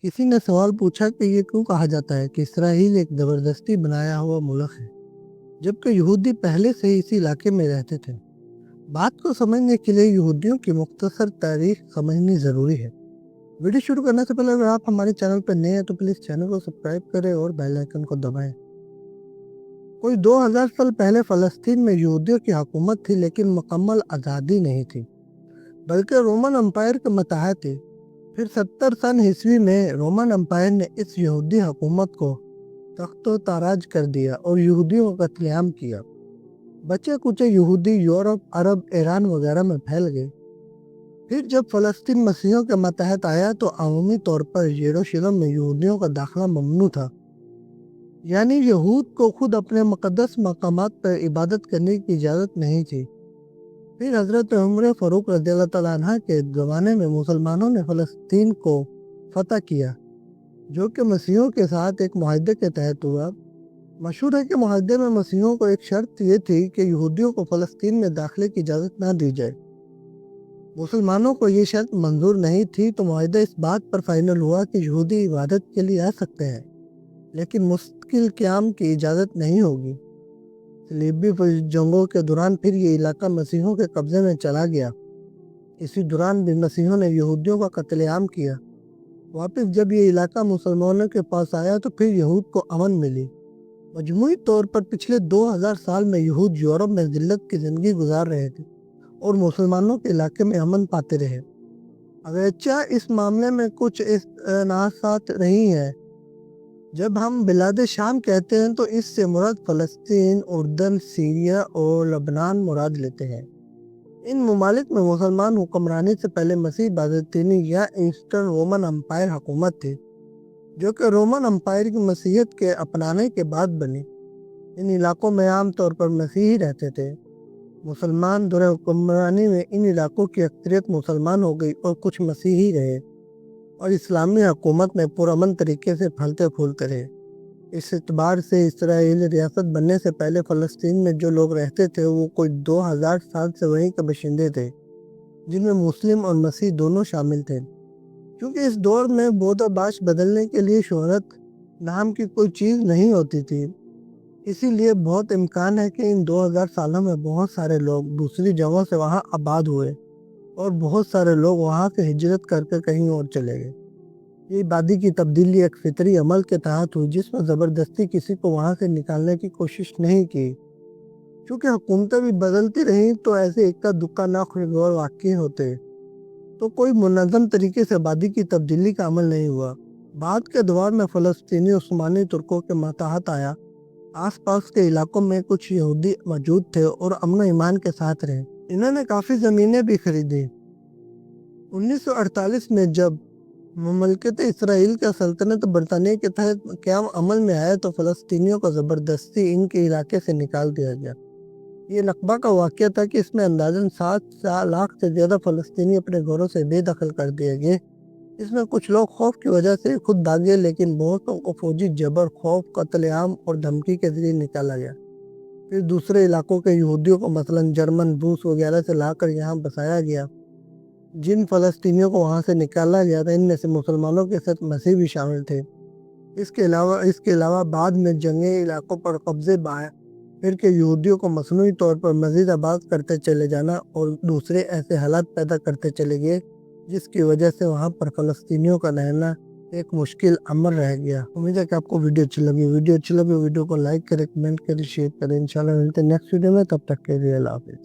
किसी ने सवाल पूछा कि ये क्यों कहा जाता है कि इसराइल एक ज़बरदस्ती बनाया हुआ मुल्क है, जबकि यहूदी पहले से ही इसी इलाके में रहते थे। बात को समझने के लिए यहूदियों की मुख्तसर तारीख समझनी ज़रूरी है। वीडियो शुरू करने से पहले अगर आप हमारे चैनल पर नए हैं तो प्लीज़ चैनल को सब्सक्राइब करें और बेल आइकन को दबाएं। कोई 2000 साल पहले फ़लस्तीन में यहूदियों की हुकूमत थी, लेकिन मुकम्मल आज़ादी नहीं थी, बल्कि रोमन अम्पायर के मतहत थी। फिर 70 सन ईस्वी में रोमन अम्पायर ने इस यहूदी हुकूमत को तख्तो ताराज कर दिया और यहूदियों का कत्लेआम किया। बचे कुचे यहूदी यूरोप, अरब, ईरान वगैरह में फैल गए। फिर जब फ़लस्तीन मसीहियों के मतहत आया तो अमूमी तौर पर यरूशलेम में यहूदियों का दाखिला ममनू था, यानी यहूद को खुद अपने मुक़द्दस मकामात पर इबादत करने की इजाज़त नहीं थी। फिर हज़रत उमर फ़ारूक रज़ियल्लाहु तआला अन्हु के ज़माने में मुसलमानों ने फ़लस्तीन को फ़तह किया, जो कि मसीहियों के साथ एक मुआहदे के तहत हुआ। मशहूर है कि मुआहदे में मसीहियों को एक शर्त ये थी कि यहूदियों को फ़लस्तीन में दाखिले की इजाज़त ना दी जाए। मुसलमानों को ये शर्त मंजूर नहीं थी, तो मुआहदा इस बात पर फाइनल हुआ कि यहूदी इबादत के लिए आ सकते हैं, लेकिन मुस्तकिल क़याम की इजाज़त नहीं होगी। सलीबी जंगों के दौरान फिर ये इलाका मसीहियों के कब्ज़े में चला गया। इसी दौरान भी मसीहियों ने यहूदियों का कत्लेआम किया। वापस जब ये इलाका मुसलमानों के पास आया तो फिर यहूद को अमन मिली। मजमूई तौर पर पिछले 2000 साल में यहूद यूरोप में ज़िल्लत की ज़िंदगी गुजार रहे थे और मुसलमानों के इलाके में अमन पाते रहे। अगरचे इस मामले में कुछ इनासात रही हैं। जब हम बिलाद शाम कहते हैं तो इससे मुराद फ़लस्तीन, उर्दन, सीरिया और लबनान मुराद लेते हैं। इन ममालिक में मुसलमान हुक्मरानी से पहले मसीह बाज़तीनी या ईस्टर्न रोमन अम्पायर हुकूमत थी, जो कि रोमन अम्पायर की मसीहत के अपनाने के बाद बनी। इन इलाकों में आम तौर पर मसीही रहते थे। मुसलमान दौरे हुक्मरानी में इन इलाकों की अक्सरियत मुसलमान हो गई और कुछ मसीही रहे और इस्लामी हुकूमत में पुरअमन तरीके से फलते फूलते रहे। इस एतबार से इसराइल रियासत बनने से पहले फ़लस्तीन में जो लोग रहते थे वो कोई 2000 साल से वहीं के बाशिंदे थे, जिनमें मुस्लिम और मसीह दोनों शामिल थे। क्योंकि इस दौर में बोदाबाश बदलने के लिए शोहरत नाम की कोई चीज़ नहीं होती थी, इसीलिए बहुत इम्कान है कि इन 2000 सालों में बहुत सारे लोग दूसरी जगहों से वहाँ आबाद हुए और बहुत सारे लोग वहाँ से हिजरत करके कहीं और चले गए। ये आबादी की तब्दीली एक फितरी अमल के तहत हुई, जिसमें ज़बरदस्ती किसी को वहाँ से निकालने की कोशिश नहीं की। क्योंकि हुकूमतें भी बदलती रहीं तो ऐसे इक्का दुक्का नाखुशगवार वाक़ये होते, तो कोई मुनज़्ज़म तरीके से आबादी की तब्दीली का अमल नहीं हुआ। बाद के दौर में फ़लस्तीनी उस्मानी तुर्कों के मतहत आया। आसपास के इलाकों में कुछ यहूदी मौजूद थे और अमन ईमान के साथ रहे। इन्होंने काफ़ी ज़मीनें भी खरीदी। 1948 में जब ममलकत इसराइल का सल्तनत बरतानिया के तहत क़याम अमल में आया तो फ़लस्तीनियों को ज़बरदस्ती इनके इलाके से निकाल दिया गया। ये नकबा का वाक़या था कि इसमें अंदाज़न 7 लाख से ज़्यादा फ़लस्तीनी अपने घरों से बेदखल कर दिए गए। इसमें कुछ लोग खौफ की वजह से खुद भागे, लेकिन बहुतों को फौजी जबर, खौफ, कत्लेआम और धमकी के ज़रिए निकाला गया। फिर दूसरे इलाकों के यहूदियों को मसलन जर्मन, रूस वगैरह से लाकर यहाँ बसाया गया। जिन फ़लस्तीनियों को वहाँ से निकाला गया था, इनमें से मुसलमानों के साथ मसीह भी शामिल थे। इसके अलावा बाद में जंगे इलाकों पर कब्जे बाएँ फिर के यहूदियों को मसनूई तौर पर मज़ीद आबाद करते चले जाना और दूसरे ऐसे हालात पैदा करते चले गए, जिसकी वजह से वहाँ पर फ़लस्तीनियों का रहना एक मुश्किल अमर रह गया। उम्मीद है कि आपको वीडियो अच्छी लगी। वीडियो को लाइक करें, कमेंट करें, शेयर करें। इंशाल्लाह मिलते हैं नेक्स्ट वीडियो में, तब तक के लिए अल्लाह हाफ़िज़।